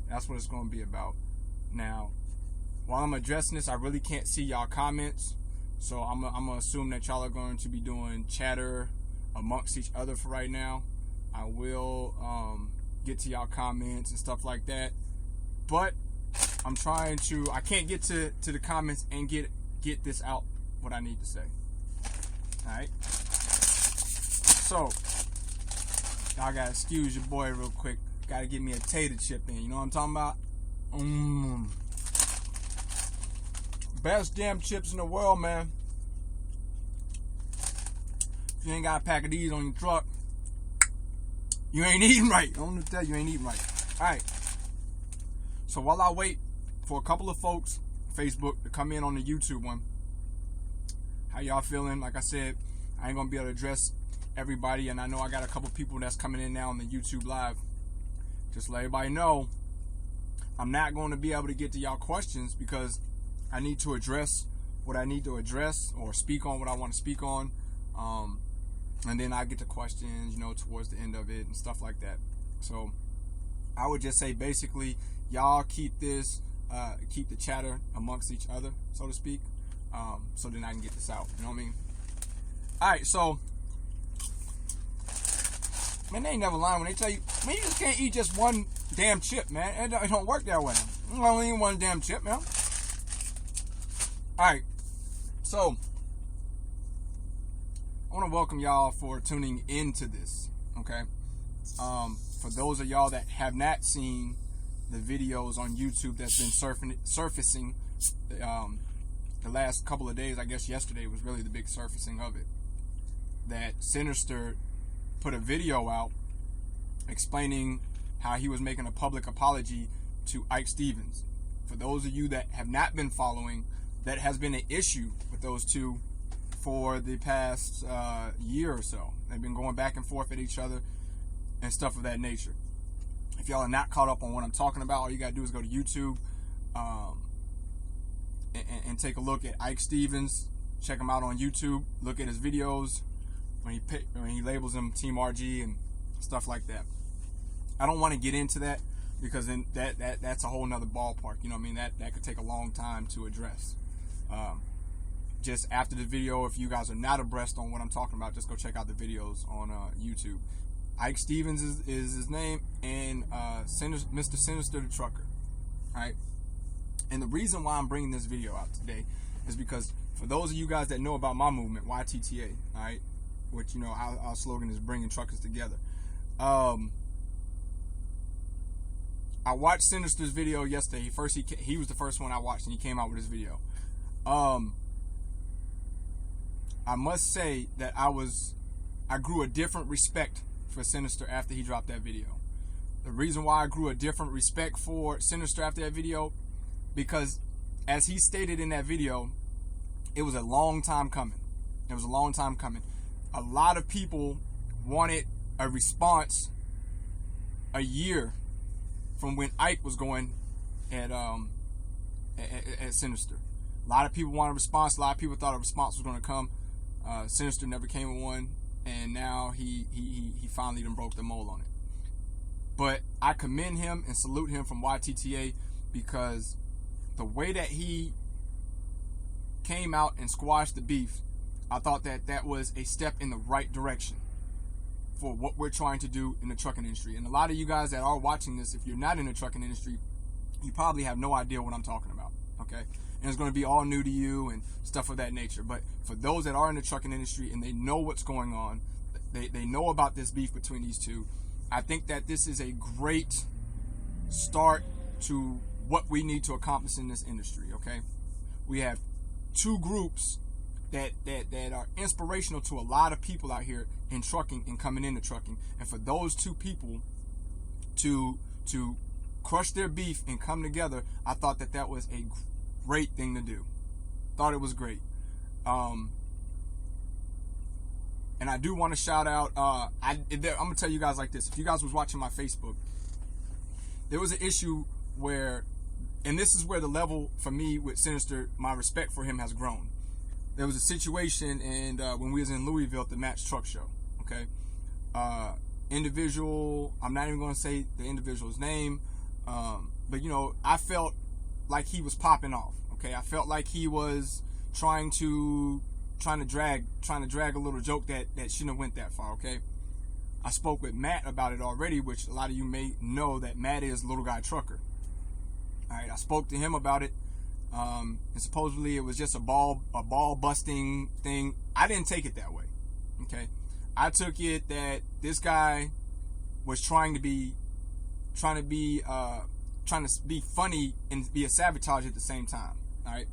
That's what it's going to be about. Now, while I'm addressing this, I really can't see y'all comments. So I'm going to assume that y'all are going to be doing chatter amongst each other for right now. I will get to y'all comments and stuff like that. But I'm trying to, I can't get to the comments and get this out, what I need to say. Alright? So, y'all gotta excuse your boy real quick. Gotta get me a tater chip in. You know what I'm talking about? Best damn chips in the world, man. If you ain't got a pack of these on your truck, you ain't eating right. I'm gonna tell you, you ain't eating right. Alright. So while I wait for a couple of folks on Facebook to come in on the YouTube one, how y'all feeling? Like I said, I ain't gonna be able to address everybody, and I know I got a couple people that's coming in now on the YouTube live. Just let everybody know, I'm not going to be able to get to y'all questions because I need to address what I need to address or speak on what I want to speak on. And then I get to questions, you know, towards the end of it and stuff like that. So I would just say basically, y'all keep this, keep the chatter amongst each other, so to speak, so then I can get this out. You know what I mean? All right, so man, they ain't never lying when they tell you, man, you just can't eat just one damn chip, man. It don't work that way. You only eat one damn chip, man. All right, so I want to welcome y'all for tuning into this, okay? For those of y'all that have not seen the videos on YouTube that's been surfacing the last couple of days, I guess yesterday was really the big surfacing of it, that Sinnizter put a video out explaining how he was making a public apology to Ike Stevens. For those of you that have not been following, that has been an issue with those two for the past year or so. They've been going back and forth at each other and stuff of that nature. If y'all are not caught up on what I'm talking about, all you gotta do is go to YouTube and take a look at Ike Stevens. Check him out on YouTube. Look at his videos when he labels them Team RG and stuff like that. I don't want to get into that because then that's a whole nother ballpark. You know what I mean? That could take a long time to address. Just after the video, if you guys are not abreast on what I'm talking about, just go check out the videos on YouTube. Ike Stevens is his name, and Mr. Sinnizter DaTrucker. All right. And the reason why I'm bringing this video out today is because for those of you guys that know about my movement, YTTA, all right, which, you know, our slogan is bringing truckers together. I watched Sinnizter's video yesterday. He was the first one I watched, and he came out with his video. I must say that I grew a different respect for Sinnizter after he dropped that video. The reason why I grew a different respect for Sinnizter after that video, because as he stated in that video, it was a long time coming. It was a long time coming. A lot of people wanted a response a year from when Ike was going at Sinnizter. A lot of people wanted a response. A lot of people thought a response was going to come. Sinnizter never came with one, and now he finally done broke the mold on it. But I commend him and salute him from YTTA because the way that he came out and squashed the beef, I thought that was a step in the right direction for what we're trying to do in the trucking industry. And a lot of you guys that are watching this, if you're not in the trucking industry, you probably have no idea what I'm talking about, okay? And it's going to be all new to you and stuff of that nature. But for those that are in the trucking industry and they know what's going on, they know about this beef between these two, I think that this is a great start to what we need to accomplish in this industry, okay? We have two groups that are inspirational to a lot of people out here in trucking and coming into trucking. And for those two people to crush their beef and come together, I thought that was a great thing to do. Thought it was great. And I do want to shout out, I'm going to tell you guys like this. If you guys was watching my Facebook, there was an issue where, and this is where the level for me with Sinnizter, my respect for him has grown. There was a situation and when we was in Louisville at the Match Truck Show, okay? Individual, I'm not even going to say the individual's name, you know, I felt like he was popping off. Okay, I felt like he was trying to drag a little joke that shouldn't have went that far. Okay, I spoke with Matt about it already, which a lot of you may know that Matt is Little Guy Trucker. All right, I spoke to him about it, and supposedly it was just a ball busting thing. I didn't take it that way. Okay, I took it that this guy was trying to be funny and be a sabotage at the same time. All right.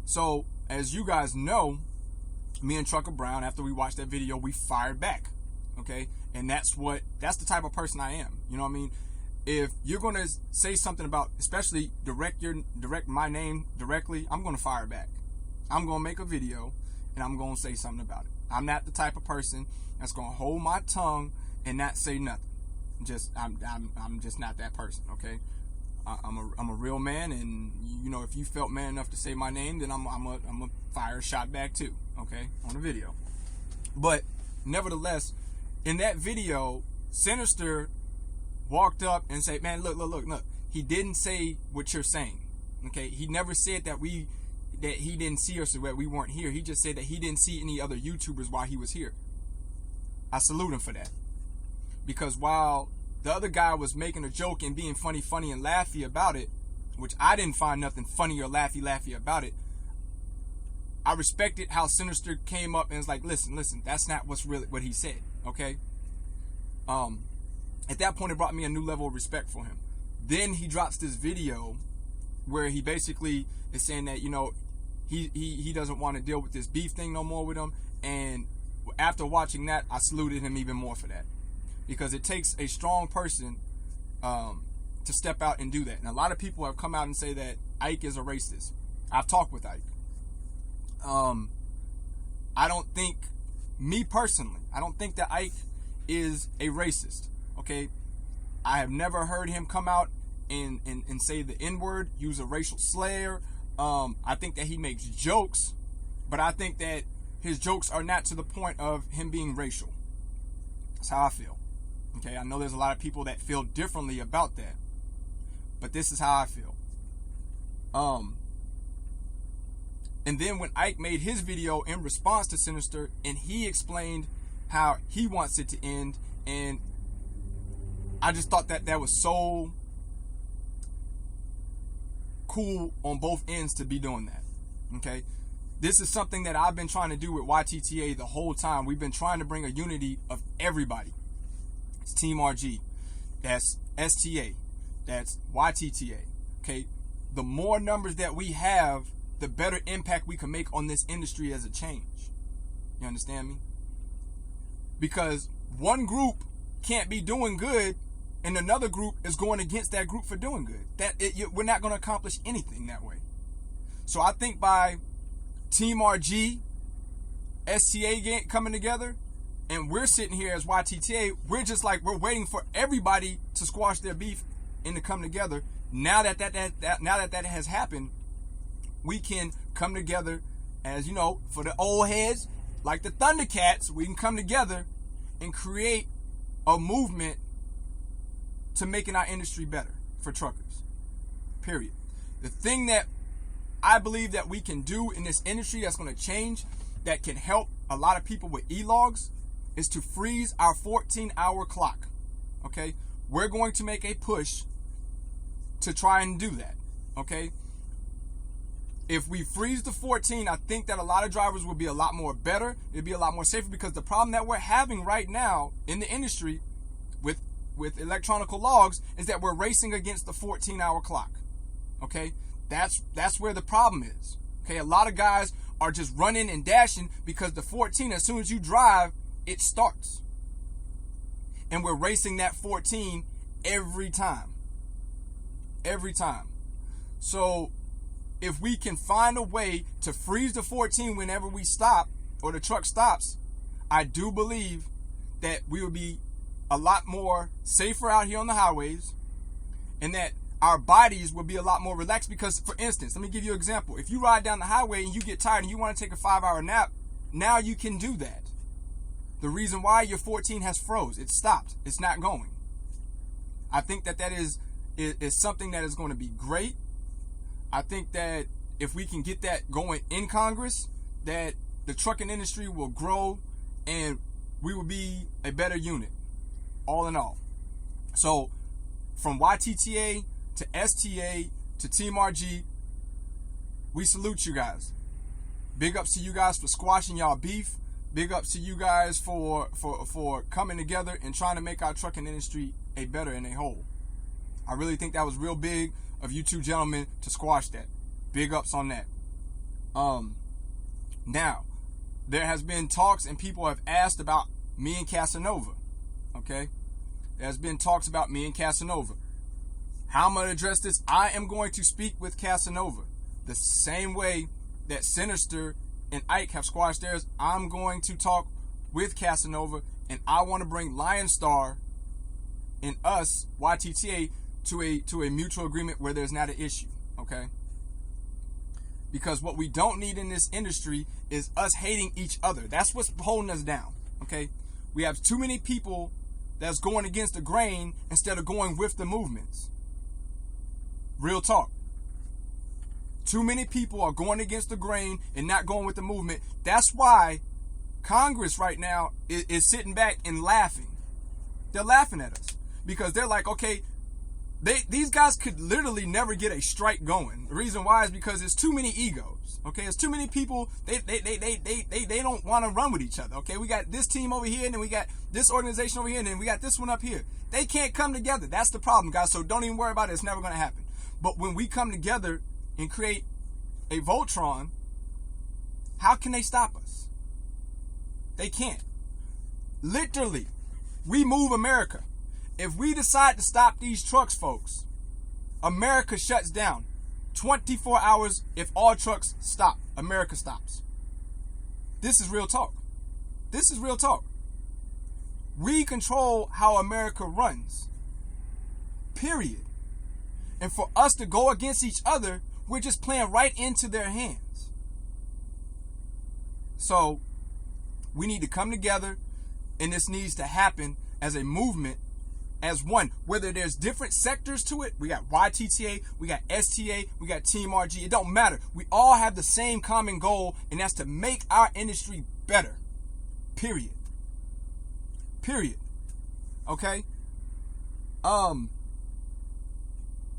So as you guys know, me and Trucker Brown, after we watched that video, we fired back. Okay, and that's the type of person I am. You know what I mean? If you're gonna say something about, especially direct my name directly, I'm gonna fire back. I'm gonna make a video and I'm gonna say something about it. I'm not the type of person that's gonna hold my tongue and not say nothing. I'm just not that person. Okay, I'm a real man, and you know, if you felt man enough to say my name, then I'm a fire a shot back too. Okay, on the video. But nevertheless, in that video, Sinnizter walked up and said, "Man, look. He didn't say what you're saying. Okay, he never said that he didn't see us or that we weren't here. He just said that he didn't see any other YouTubers while he was here." I salute him for that. Because while the other guy was making a joke and being funny and laughy about it, which I didn't find nothing funny or laughy about it, I respected how Sinnizter came up and was like, listen, that's not what he said, okay? At that point, it brought me a new level of respect for him. Then he drops this video where he basically is saying that, you know, he doesn't want to deal with this beef thing no more with him. And after watching that, I saluted him even more for that. Because it takes a strong person to step out and do that. And a lot of people have come out and say that Ike is a racist. I've talked with Ike. I don't think, me personally, I don't think that Ike is a racist. Okay, I have never heard him come out and say the N-word, use a racial slur. I think that he makes jokes, but I think that his jokes are not to the point of him being racial. That's how I feel. Okay, I know there's a lot of people that feel differently about that, but this is how I feel. And then when Ike made his video in response to Sinnizter, and he explained how he wants it to end, and I just thought that was so cool on both ends to be doing that. Okay, this is something that I've been trying to do with YTTA the whole time. We've been trying to bring a unity of everybody. It's Team RG, that's STA, that's YTTA. Okay, the more numbers that we have, the better impact we can make on this industry as a change. You understand me? Because one group can't be doing good and another group is going against that group for doing good. We're not going to accomplish anything that way. So I think by Team RG, STA coming together, and we're sitting here as YTTA, we're waiting for everybody to squash their beef and to come together. Now that has happened, we can come together as, you know, for the old heads, like the Thundercats, we can come together and create a movement to making our industry better for truckers. Period. The thing that I believe that we can do in this industry that's going to change, that can help a lot of people with e-logs, is to freeze our 14-hour clock. Okay? We're going to make a push to try and do that. Okay? If we freeze the 14, I think that a lot of drivers will be a lot more better. It'll be a lot more safer, because the problem that we're having right now in the industry with electronic logs is that we're racing against the 14-hour clock. Okay? That's where the problem is. Okay? A lot of guys are just running and dashing because the 14, as soon as you drive, it starts. And we're racing that 14 every time. Every time. So if we can find a way to freeze the 14 whenever we stop, or the truck stops, I do believe that we will be a lot more safer out here on the highways, and that our bodies will be a lot more relaxed. Because, for instance, let me give you an example. If you ride down the highway and you get tired and you want to take a 5-hour nap, now you can do that. The reason why your 14 has froze, it stopped, it's not going. I think that is is something that is going to be great. I think that if we can get that going in Congress, that the trucking industry will grow and we will be a better unit, all in all. So from YTTA to STA to Team RG, we salute you guys. Big ups to you guys for squashing y'all beef. Big ups to you guys for coming together and trying to make our trucking industry a better and a whole. I really think that was real big of you two gentlemen to squash that. Big ups on that. Now, there has been talks and people have asked about me and Casanova. Okay? There's been talks about me and Casanova. How I'm going to address this? I am going to speak with Casanova the same way that Sinnizter and Ike have squashed theirs. I'm going to talk with Casanova, and I want to bring Lion Star and us, YTTA, to a mutual agreement where there's not an issue, okay? Because what we don't need in this industry is us hating each other. That's what's holding us down, okay? We have too many people that's going against the grain instead of going with the movements. Real talk. Too many people are going against the grain and not going with the movement. That's why Congress right now is sitting back and laughing. They're laughing at us because they're like, okay, these guys could literally never get a strike going. The reason why is because there's too many egos. Okay, there's too many people. They don't want to run with each other. Okay, we got this team over here, and then we got this organization over here, and then we got this one up here. They can't come together. That's the problem, guys. So don't even worry about it. It's never going to happen. But when we come together and create a Voltron, how can they stop us? They can't. Literally, we move America. If we decide to stop these trucks, folks, America shuts down. 24 hours, if all trucks stop, America stops. This is real talk. This is real talk. We control how America runs. Period. And for us to go against each other, we're just playing right into their hands. So, we need to come together, and this needs to happen as a movement, as one. Whether there's different sectors to it, we got YTTA, we got STA, we got Team RG, it don't matter. We all have the same common goal, and that's to make our industry better. Period. Period. Okay?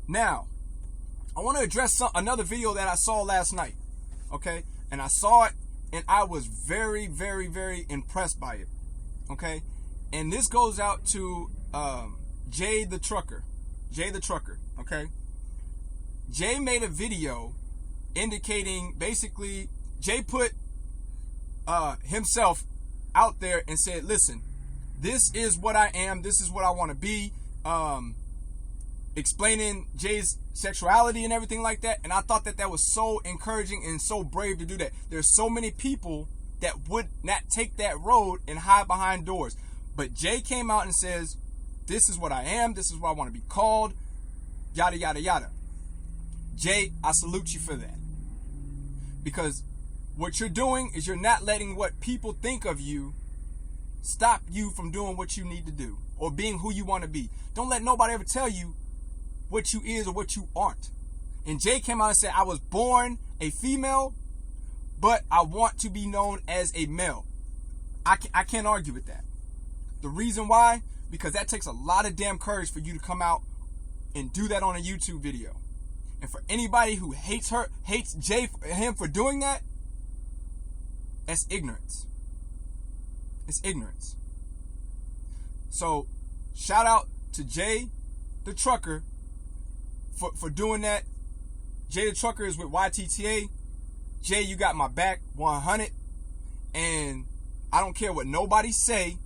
Now, I want to address another video that I saw last night. Okay? And I saw it, and I was very, very, very impressed by it. Okay? And this goes out to Jay the Trucker. Jay the Trucker, okay? Jay made a video indicating, basically, Jay put himself out there and said, listen, this is what I am, this is what I want to be, explaining Jay's sexuality and everything like that. And I thought that was so encouraging and so brave to do that. There's so many people that would not take that road and hide behind doors. But Jay came out and says, this is what I am, this is what I want to be called, yada, yada, yada. Jay, I salute you for that. Because what you're doing is you're not letting what people think of you stop you from doing what you need to do or being who you want to be. Don't let nobody ever tell you what you is or what you aren't. And Jay came out and said, I was born a female, but I want to be known as a male. I can't argue with that. The reason why? Because that takes a lot of damn courage for you to come out and do that on a YouTube video. And for anybody who hates him for doing that, that's ignorance. It's ignorance. So, shout out to Jay the Trucker for doing that. Jay the Trucker is with YTTA. Jay, you got my back 100. And I don't care what nobody say.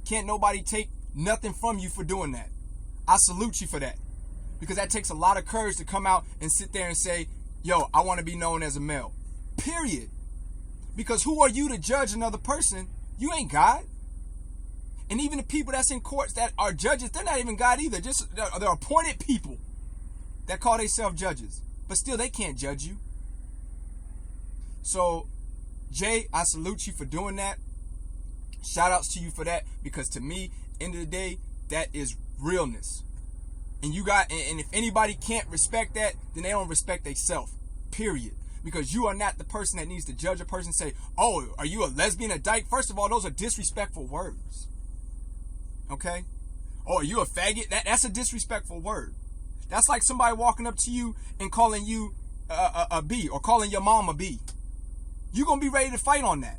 Can't nobody take nothing from you for doing that. I salute you for that. Because that takes a lot of courage to come out and sit there and say, yo, I want to be known as a male. Period. Because who are you to judge another person? You ain't God. And even the people that's in courts that are judges, they're not even God either. They're appointed people that call themselves judges. But still, they can't judge you. So, Jay, I salute you for doing that. Shout outs to you for that, because to me, end of the day, that is realness. And and if anybody can't respect that, then they don't respect themselves. Period. Because you are not the person that needs to judge a person and say, oh, are you a lesbian, a dyke? First of all, those are disrespectful words. Okay? Oh, are you a faggot? That's a disrespectful word. That's like somebody walking up to you and calling you a B, or calling your mom a B. You're going to be ready to fight on that.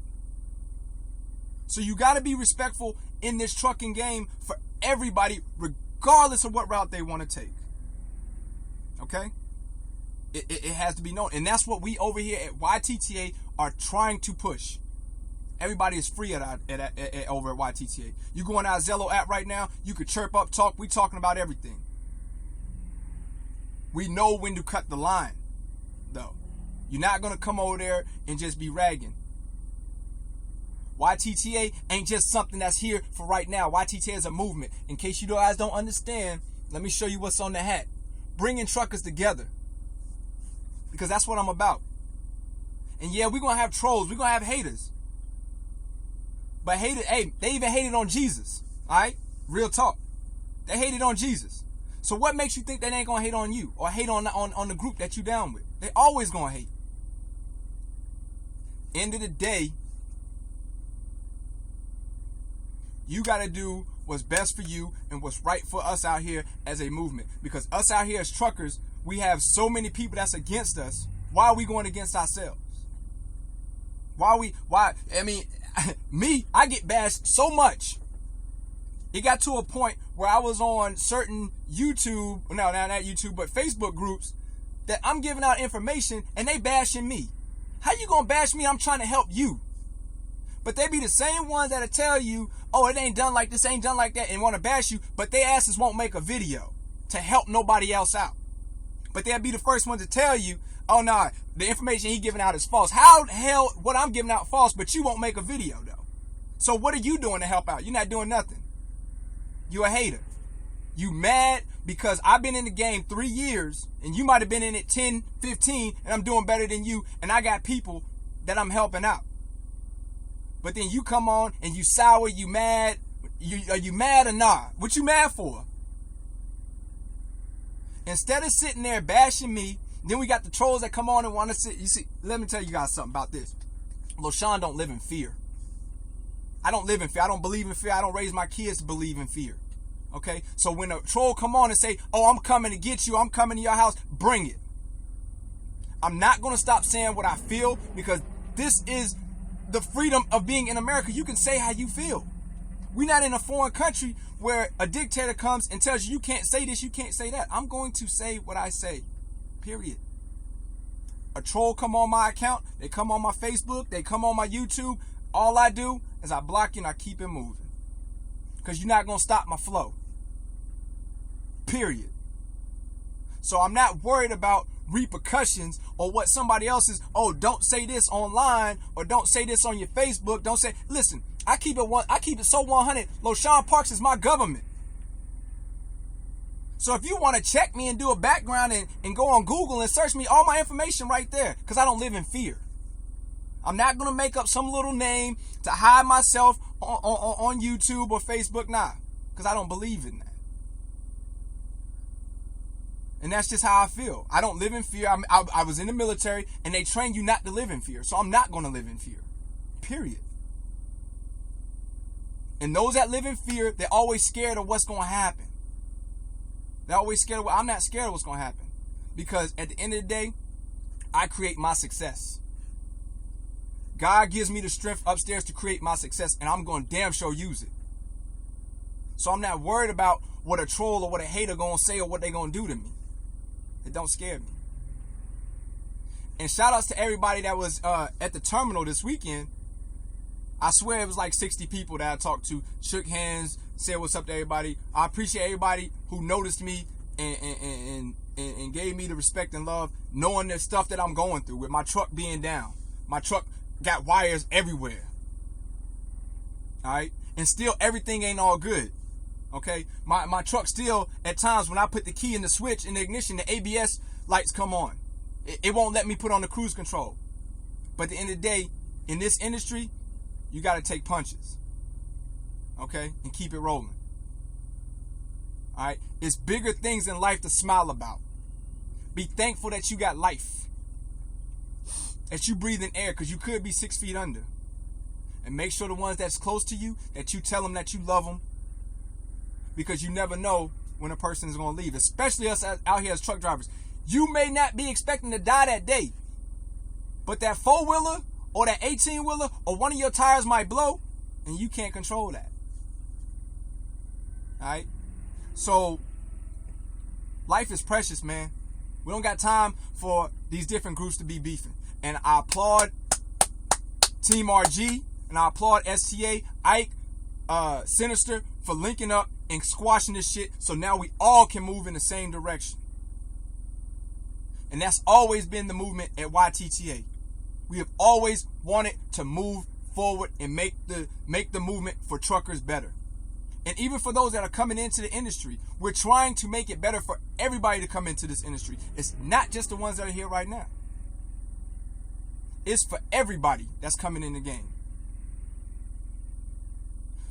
So you got to be respectful in this trucking game for everybody, regardless of what route they want to take. Okay? It has to be known. And that's what we over here at YTTA are trying to push. Everybody is free over at YTTA. You go on our Zello app right now, you could chirp up, talk. We talking about everything. We know when to cut the line, though. You're not going to come over there and just be ragging. YTTA ain't just something that's here for right now. YTTA is a movement. In case you guys don't understand, let me show you what's on the hat. Bringing truckers together. Because that's what I'm about. And yeah, we're going to have trolls. We're going to have haters. But they even hated on Jesus. Alright? Real talk. They hated on Jesus. So what makes you think they ain't going to hate on you? Or hate on the group that you down with? They always going to hate. End of the day, you got to do what's best for you and what's right for us out here as a movement. Because us out here as truckers, we have so many people that's against us. Why are we going against ourselves? I get bashed so much. It got to a point where I was on certain Facebook groups that I'm giving out information and they bashing me. How you gonna bash me? I'm trying to help you. But they be the same ones that'll tell you, oh, it ain't done like this, ain't done like that, and want to bash you, but their asses won't make a video to help nobody else out. But they'll be the first ones to tell you, oh, nah, the information he giving out is false. How the hell what I'm giving out false, but you won't make a video, though? So what are you doing to help out? You're not doing nothing. You a hater. You mad because I've been in the game 3 years, and you might have been in it 10, 15, and I'm doing better than you, and I got people that I'm helping out. But then you come on and you sour, you mad. Are you mad or not? What you mad for? Instead of sitting there bashing me, then we got the trolls that come on and want to sit. You see, let me tell you guys something about this. LaShawn don't live in fear. I don't live in fear. I don't believe in fear. I don't raise my kids to believe in fear. Okay? So when a troll come on and say, oh, I'm coming to get you, I'm coming to your house, bring it. I'm not going to stop saying what I feel, because this is the freedom of being in America. You can say how you feel. We're not in a foreign country where a dictator comes and tells you, you can't say this, you can't say that. I'm going to say what I say. Period. A troll come on my account, they come on my Facebook, they come on my YouTube. All I do is I block you and I keep it moving. Because you're not going to stop my flow. Period. So I'm not worried about repercussions or what somebody else is. Oh, don't say this online, or don't say this on your Facebook. Don't say. Listen, I keep it so 100. LaShawn Parks is my government. So if you want to check me and do a background and go on Google and search me, all my information right there, because I don't live in fear. I'm not going to make up some little name to hide myself on YouTube or Facebook, nah, because I don't believe in that. And that's just how I feel. I don't live in fear. I was in the military, and they train you not to live in fear. So I'm not going to live in fear. Period. And those that live in fear, they're always scared of what's going to happen. They're always scared I'm not scared of what's going to happen. Because at the end of the day, I create my success. God gives me the strength upstairs to create my success, and I'm going to damn sure use it. So I'm not worried about what a troll or what a hater going to say or what they're going to do to me. It don't scare me. And shout outs to everybody that was at the terminal this weekend. I swear it was like 60 people that I talked to, shook hands, said what's up to everybody. I appreciate everybody who noticed me and gave me the respect and love, knowing the stuff that I'm going through with my truck being down. My truck got wires everywhere. All right? And still everything ain't all good. Okay? My truck still, at times when I put the key in the switch in the ignition, the ABS lights come on. It won't let me put on the cruise control. But at the end of the day, in this industry, you got to take punches. Okay? And keep it rolling. All right? It's bigger things in life to smile about. Be thankful that you got life. That you breathe in air, because you could be 6 feet under. And make sure the ones that's close to you, that you tell them that you love them. Because you never know when a person is going to leave. Especially us out here as truck drivers. You may not be expecting to die that day. But that 4-wheeler or that 18-wheeler or one of your tires might blow. And you can't control that. Alright? So, life is precious, man. We don't got time for these different groups to be beefing. And I applaud Team RG, and I applaud STA, Ike, Sinnizter for linking up and squashing this shit so now we all can move in the same direction. And that's always been the movement at YTTA. We have always wanted to move forward and make the movement for truckers better. And even for those that are coming into the industry, we're trying to make it better for everybody to come into this industry. It's not just the ones that are here right now. It's for everybody that's coming in the game.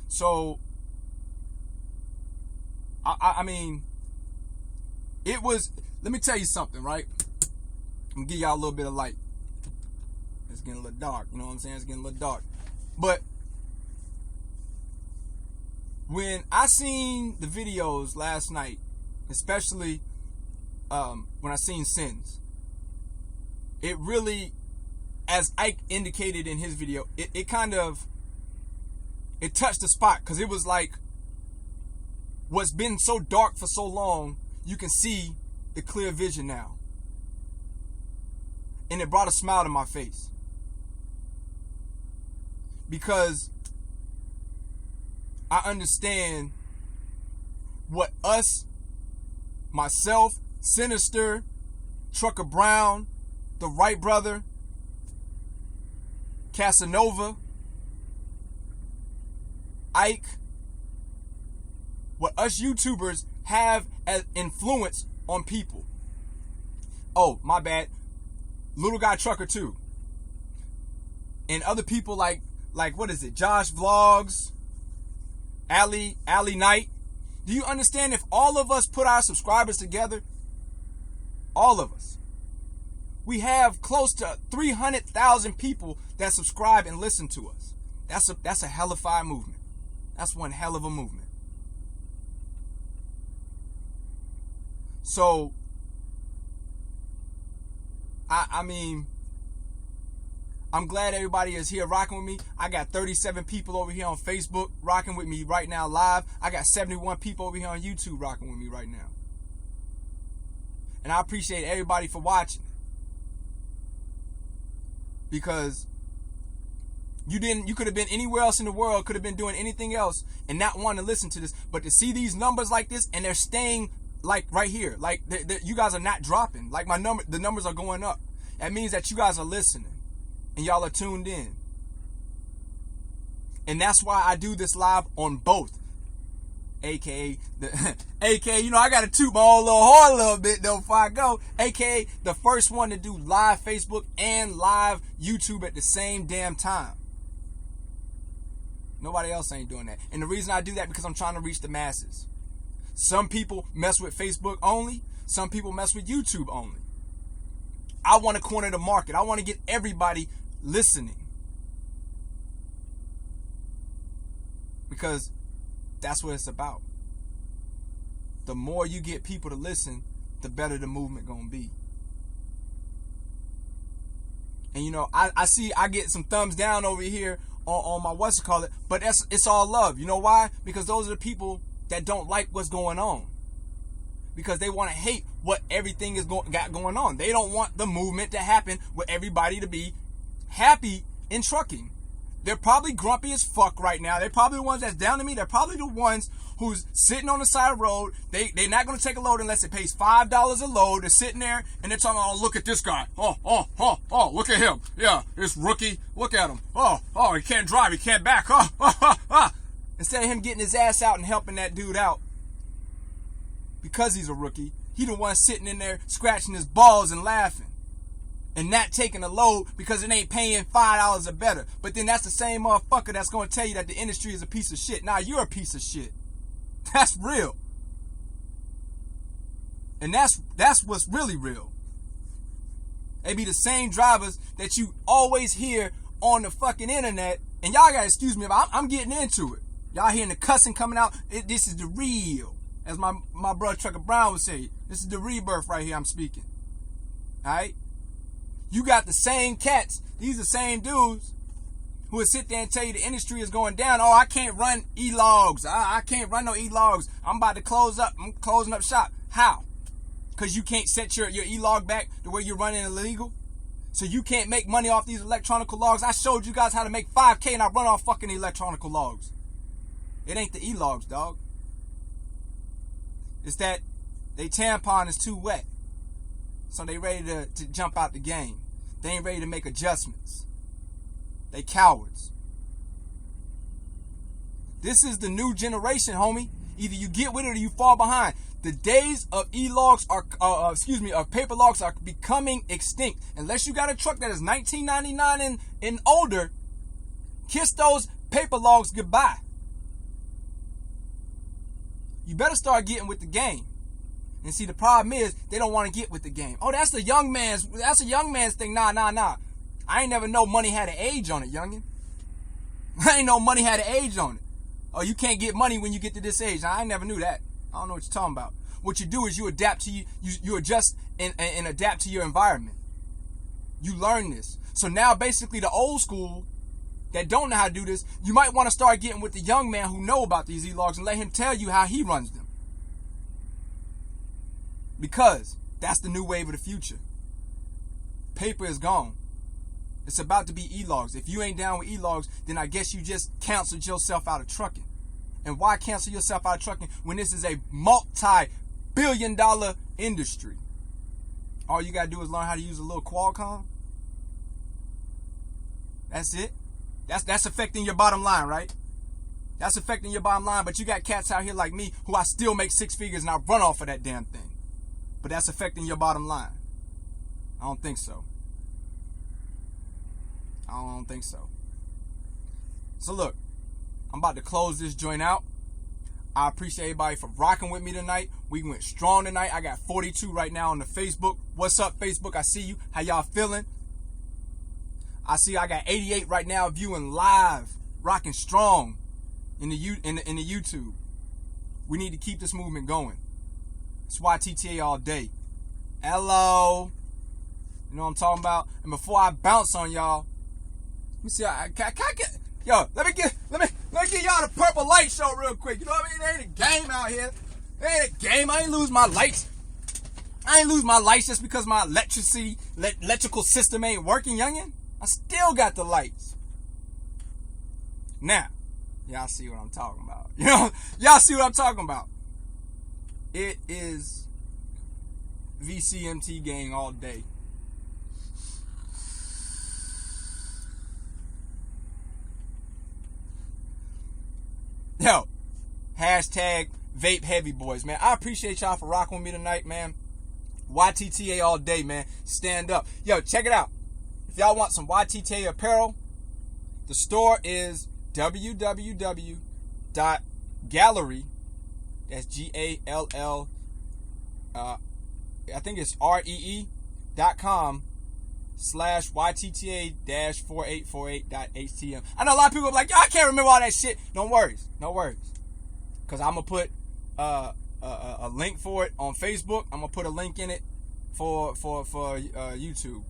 So, I mean, it was, let me tell you something, right? I'm going to give y'all a little bit of light. It's getting a little dark, you know what I'm saying? It's getting a little dark. But when I seen the videos last night, especially when I seen Sins, it really, as Ike indicated in his video, it kind of, it touched the spot, because it was like, what's been so dark for so long, you can see the clear vision now. And it brought a smile to my face. Because I understand what us, myself, Sinnizter, Trucker Brown, the Wright brother, Casanova, Ike, what us YouTubers have as influence on people. Oh, my bad. Little Guy Trucker too. And other people like what is it? Josh Vlogs, Ali Knight. Do you understand, if all of us put our subscribers together, all of us, we have close to 300,000 people that subscribe and listen to us. That's a hellified movement. That's one hell of a movement. So, I mean, I'm glad everybody is here rocking with me. I got 37 people over here on Facebook rocking with me right now live. I got 71 people over here on YouTube rocking with me right now. And I appreciate everybody for watching. Because you could have been anywhere else in the world, could have been doing anything else and not wanting to listen to this. But to see these numbers like this, and they're staying like right here, like you guys are not dropping. Like the numbers are going up. That means that you guys are listening and y'all are tuned in. And that's why I do this live on both. AKA, you know, I got to toot my own little horn a little bit though before I go. AKA the first one to do live Facebook and live YouTube at the same damn time. Nobody else ain't doing that. And the reason I do that, because I'm trying to reach the masses. Some people mess with Facebook only. Some people mess with YouTube only. I want to corner the market. I want to get everybody listening. Because that's what it's about. The more you get people to listen, the better the movement gonna be. And you know, I get some thumbs down over here on my but it's all love. You know why? Because those are the people that don't like what's going on. Because they want to hate what everything is got going on. They don't want the movement to happen with everybody to be happy in trucking. They're probably grumpy as fuck right now. They're probably the ones that's down to me. They're probably the ones who's sitting on the side of the road. They're not going to take a load unless it pays $5 a load. They're sitting there and they're talking, oh, look at this guy. Oh, look at him. Yeah, this rookie. Look at him. Oh, he can't drive. He can't back. Instead of him getting his ass out and helping that dude out, because he's a rookie, he the one sitting in there scratching his balls and laughing. And not taking a load because it ain't paying $5 or better. But then that's the same motherfucker that's going to tell you that the industry is a piece of shit. Nah, you're a piece of shit. That's real. And that's what's really real. They be the same drivers that you always hear on the fucking internet. And y'all gotta excuse me, but I'm getting into it. Y'all hearing the cussing coming out. This is the real. As my brother Trucker Brown would say, this is the rebirth right here I'm speaking. Alright? You got the same cats. These are the same dudes who would sit there and tell you the industry is going down. Oh, I can't run e-logs. I can't run no e-logs. I'm about to close up. I'm closing up shop. How? Because you can't set your e-log back the way you're running illegal? So you can't make money off these electronic logs? I showed you guys how to make $5K and I run off fucking electronic logs. It ain't the e-logs, dog. It's that they tampon is too wet. So they ready to jump out the game. They ain't ready to make adjustments. They cowards. This is the new generation, homie. Either you get with it or you fall behind. The days of e-logs of paper logs are becoming extinct. Unless you got a truck that is $19.99 and older, kiss those paper logs goodbye. You better start getting with the game. And see, the problem is they don't want to get with the game. Oh, that's a young man's thing. Nah. I ain't never know money had an age on it, youngin. I ain't know money had an age on it. Oh, you can't get money when you get to this age. I never knew that. I don't know what you're talking about. What you do is you adapt to you adjust and adapt to your environment. You learn this. So now basically the old school that don't know how to do this, you might want to start getting with the young man who know about these e-logs and let him tell you how he runs them. Because that's the new wave of the future. Paper is gone. It's about to be e-logs. If you ain't down with e-logs, then I guess you just canceled yourself out of trucking. And why cancel yourself out of trucking when this is a multi-billion-dollar industry? All you gotta do is learn how to use a little Qualcomm. That's it. That's affecting your bottom line, right? That's affecting your bottom line. But you got cats out here like me who I still make six figures and I run off of that damn thing. But that's affecting your bottom line. I don't think so. I don't think so. So look, I'm about to close this joint out. I appreciate everybody for rocking with me tonight. We went strong tonight. I got 42 right now on the Facebook. What's up, Facebook? I see you. How y'all feeling? I see I got 88 right now viewing live, rocking strong in the YouTube. We need to keep this movement going. It's YTTA all day. Hello. You know what I'm talking about? And before I bounce on y'all, let me see. Can I get, yo, let me give y'all the purple light show real quick. You know what I mean? It ain't a game out here. It ain't a game. I ain't lose my lights. I ain't lose my lights just because my electrical system ain't working, youngin'. I still got the lights. Now, y'all see what I'm talking about. You know, y'all see what I'm talking about. It is VCMT gang all day. Yo, hashtag vape heavy boys, man. I appreciate y'all for rocking with me tonight, man. YTTA all day, man. Stand up. Yo, check it out. If y'all want some YTTA apparel, the store is www.gallery. That's GALL. I think it's REE.com/YTTA-4848.htm. I know a lot of people are like, yo, I can't remember all that shit. No worries. Because I'm going to put a link for it on Facebook. I'm going to put a link in it for YouTube.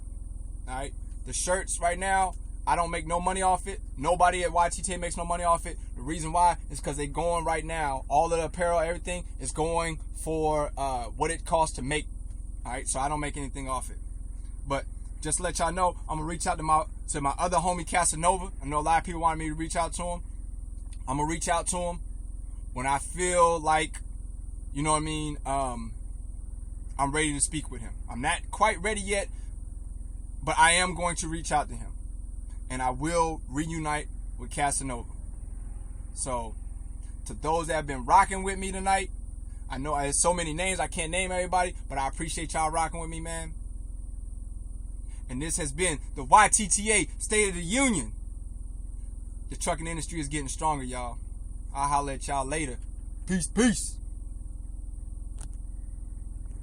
All right. The shirts right now, I don't make no money off it. Nobody at YTTA makes no money off it. The reason why is because they're going right now. All of the apparel, everything is going for what it costs to make. All right. So I don't make anything off it. But just to let y'all know, I'm going to reach out to my other homie Casanova. I know a lot of people wanted me to reach out to him. I'm going to reach out to him when I feel like, you know what I mean, I'm ready to speak with him. I'm not quite ready yet, but I am going to reach out to him. And I will reunite with Casanova. So, to those that have been rocking with me tonight, I know there's so many names, I can't name everybody, but I appreciate y'all rocking with me, man. And this has been the YTTA State of the Union. The trucking industry is getting stronger, y'all. I'll holler at y'all later. Peace.